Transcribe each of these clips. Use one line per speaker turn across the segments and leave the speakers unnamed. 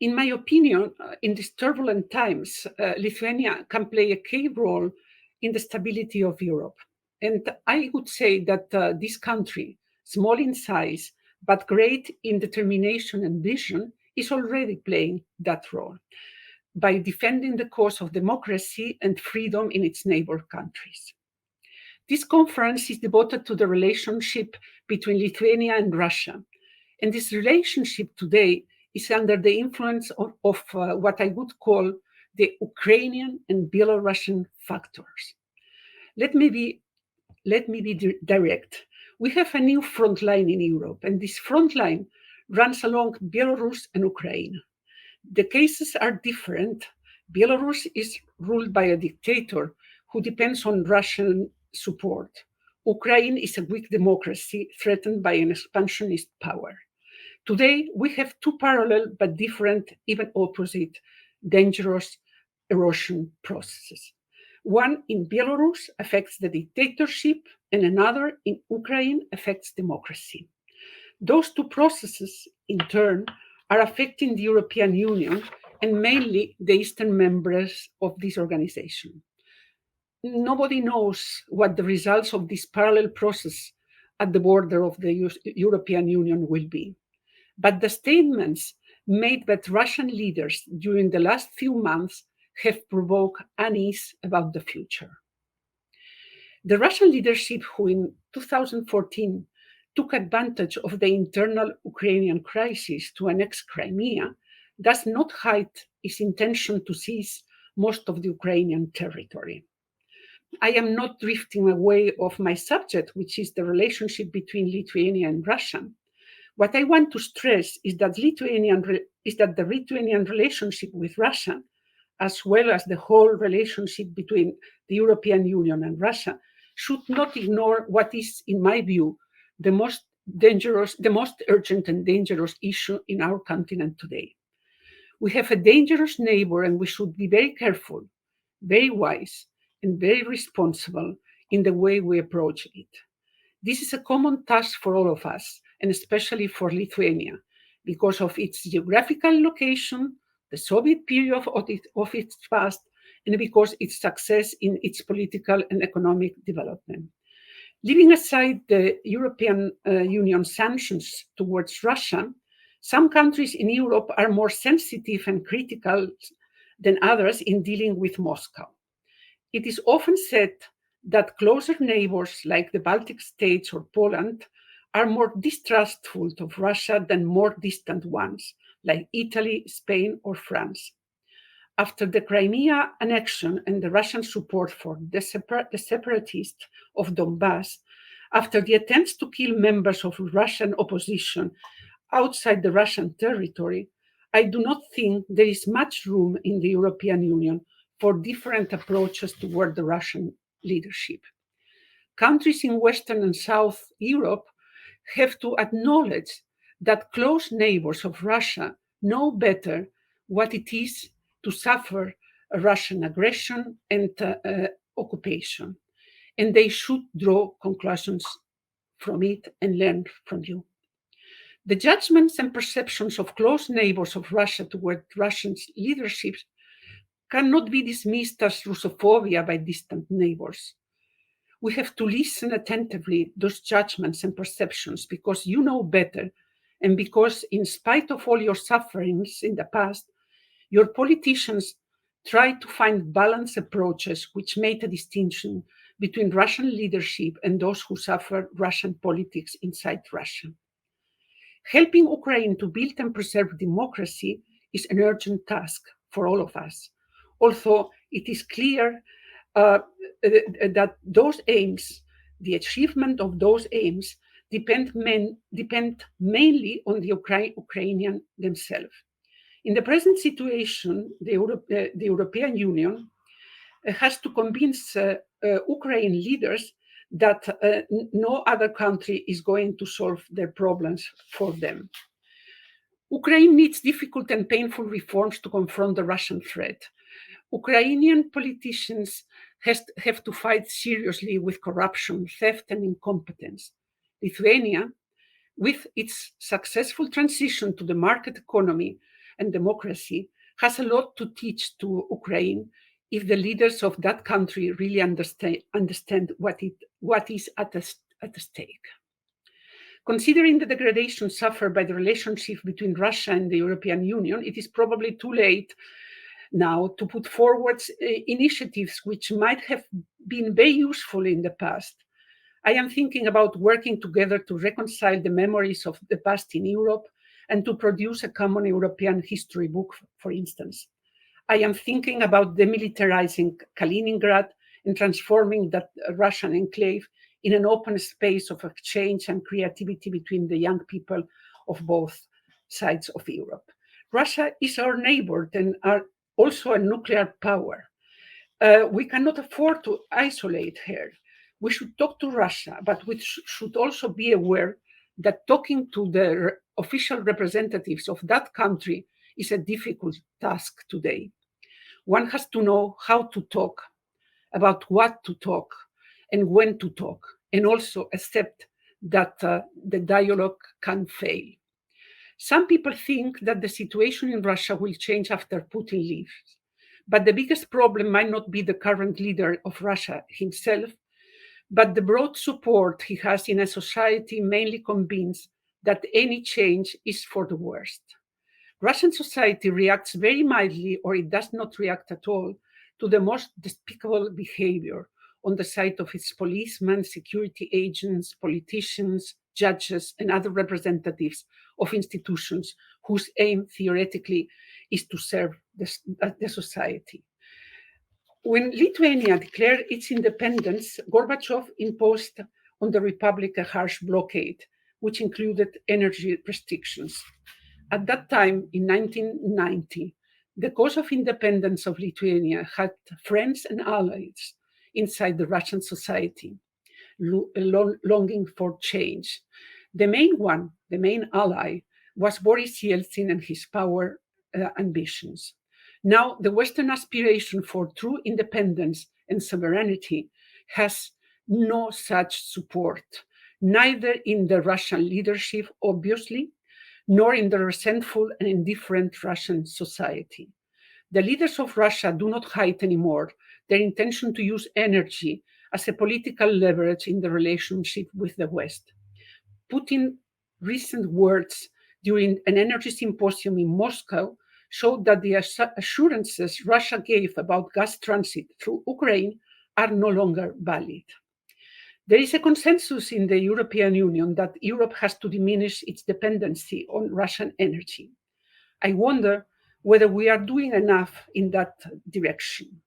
In my opinion, in these turbulent times, Lithuania can play a key role in the stability of Europe. And I would say that this country, small in size, but great in determination and vision, is already playing that role by defending the cause of democracy and freedom in its neighbor countries. This conference is devoted to the relationship between Lithuania and Russia. And this relationship today is under the influence of what I would call the Ukrainian and Belarusian factors. Let me be, Let me be direct. We have a new front line in Europe, and this front line runs along Belarus and Ukraine. The cases are different. Belarus is ruled by a dictator who depends on Russian support. Ukraine is a weak democracy threatened by an expansionist power. Today, we have two parallel but different, even opposite, dangerous erosion processes. One in Belarus affects the dictatorship, and another in Ukraine affects democracy. Those two processes, in turn, are affecting the European Union and mainly the Eastern members of this organization. Nobody knows what the results of this parallel process at the border of the European Union will be. But the statements made by Russian leaders during the last few months have provoked unease about the future. The Russian leadership, who in 2014 took advantage of the internal Ukrainian crisis to annex Crimea, does not hide its intention to seize most of the Ukrainian territory. I am not drifting away of my subject, which is the relationship between Lithuania and Russia. What I want to stress is that the Lithuanian relationship with Russia, as well as the whole relationship between the European Union and Russia, should not ignore what is, in my view, the most urgent and dangerous issue in our continent today. We have a dangerous neighbor, and we should be very careful, very wise, and very responsible in the way we approach it. This is a common task for all of us, and especially for Lithuania, because of its geographical location, the Soviet period of its past, and because its success in its political and economic development. Leaving aside the European Union sanctions towards Russia, some countries in Europe are more sensitive and critical than others in dealing with Moscow. It is often said that closer neighbors like the Baltic states or Poland are more distrustful of Russia than more distant ones like Italy, Spain, or France. After the Crimea annexion and the Russian support for the separatists of Donbass, after the attempts to kill members of Russian opposition outside the Russian territory, I do not think there is much room in the European Union for different approaches toward the Russian leadership. Countries in Western and South Europe have to acknowledge that close neighbors of Russia know better what it is to suffer a Russian aggression and occupation, and they should draw conclusions from it and learn from you. The judgments and perceptions of close neighbors of Russia toward Russian leadership cannot be dismissed as Russophobia by distant neighbors. We have to listen attentively to those judgments and perceptions because you know better, and because, in spite of all your sufferings in the past, your politicians try to find balanced approaches which make a distinction between Russian leadership and those who suffer Russian politics inside Russia. Helping Ukraine to build and preserve democracy is an urgent task for all of us, although it is clear that those aims, the achievement of those aims, depend mainly on the Ukrainian themselves. In the present situation, the European Union has to convince Ukrainian leaders that no other country is going to solve their problems for them. Ukraine needs difficult and painful reforms to confront the Russian threat. Ukrainian politicians have to fight seriously with corruption, theft, and incompetence. Lithuania, with its successful transition to the market economy, and democracy, has a lot to teach to Ukraine if the leaders of that country really understand what is at stake. Considering the degradation suffered by the relationship between Russia and the European Union, it is probably too late now to put forward initiatives which might have been very useful in the past. I am thinking about working together to reconcile the memories of the past in Europe and to produce a common European history book, for instance. I am thinking about demilitarizing Kaliningrad and transforming that Russian enclave in an open space of exchange and creativity between the young people of both sides of Europe. Russia is our neighbor and are also a nuclear power. We cannot afford to isolate her. We should talk to Russia, but we should also be aware that talking to the official representatives of that country is a difficult task today. One has to know how to talk, about what to talk, and when to talk, and also accept that the dialogue can fail. Some people think that the situation in Russia will change after Putin leaves. But the biggest problem might not be the current leader of Russia himself, but the broad support he has in a society mainly convinced that any change is for the worst. Russian society reacts very mildly, or it does not react at all, to the most despicable behavior on the side of its policemen, security agents, politicians, judges, and other representatives of institutions whose aim theoretically is to serve the society. When Lithuania declared its independence, Gorbachev imposed on the republic a harsh blockade, which included energy restrictions. At that time, in 1990, the cause of independence of Lithuania had friends and allies inside the Russian society, longing for change. The main ally, was Boris Yeltsin and his power ambitions. Now, the Western aspiration for true independence and sovereignty has no such support, neither in the Russian leadership, obviously, nor in the resentful and indifferent Russian society. The leaders of Russia do not hide anymore their intention to use energy as a political leverage in the relationship with the West. Putin's recent words during an energy symposium in Moscow showed that the assurances Russia gave about gas transit through Ukraine are no longer valid. There is a consensus in the European Union that Europe has to diminish its dependency on Russian energy. I wonder whether we are doing enough in that direction.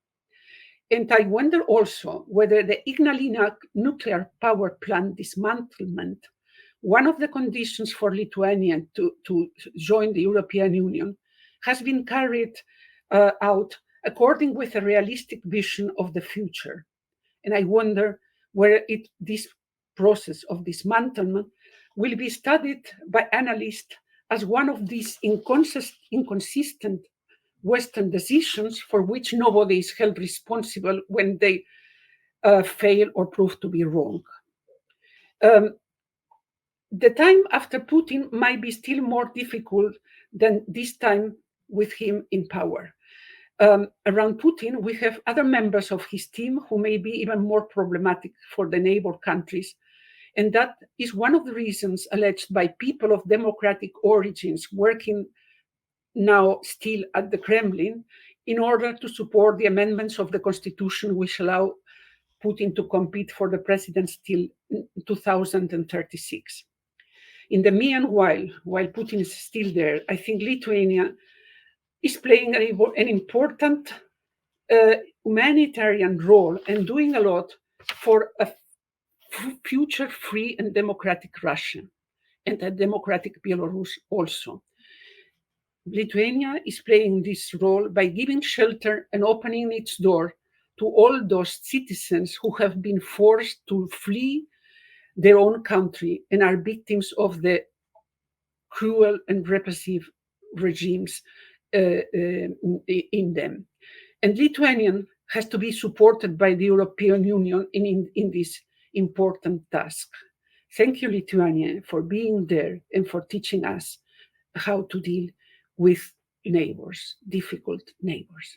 And I wonder also whether the Ignalina nuclear power plant dismantlement, one of the conditions for Lithuania to join the European Union, has been carried out according with a realistic vision of the future. And I wonder whether this process of dismantlement will be studied by analysts as one of these inconsistent Western decisions for which nobody is held responsible when they fail or prove to be wrong. The time after Putin might be still more difficult than this time with him in power. Around Putin, we have other members of his team who may be even more problematic for the neighbor countries. And that is one of the reasons alleged by people of democratic origins working now still at the Kremlin in order to support the amendments of the constitution which allow Putin to compete for the presidency till 2036. In the meanwhile, while Putin is still there, I think Lithuania is playing an important humanitarian role and doing a lot for a future free and democratic Russia and a democratic Belarus also. Lithuania is playing this role by giving shelter and opening its door to all those citizens who have been forced to flee their own country and are victims of the cruel and repressive regimes in them. And Lithuania has to be supported by the European Union in this important task. Thank you, Lithuania, for being there and for teaching us how to deal with neighbors, difficult neighbors.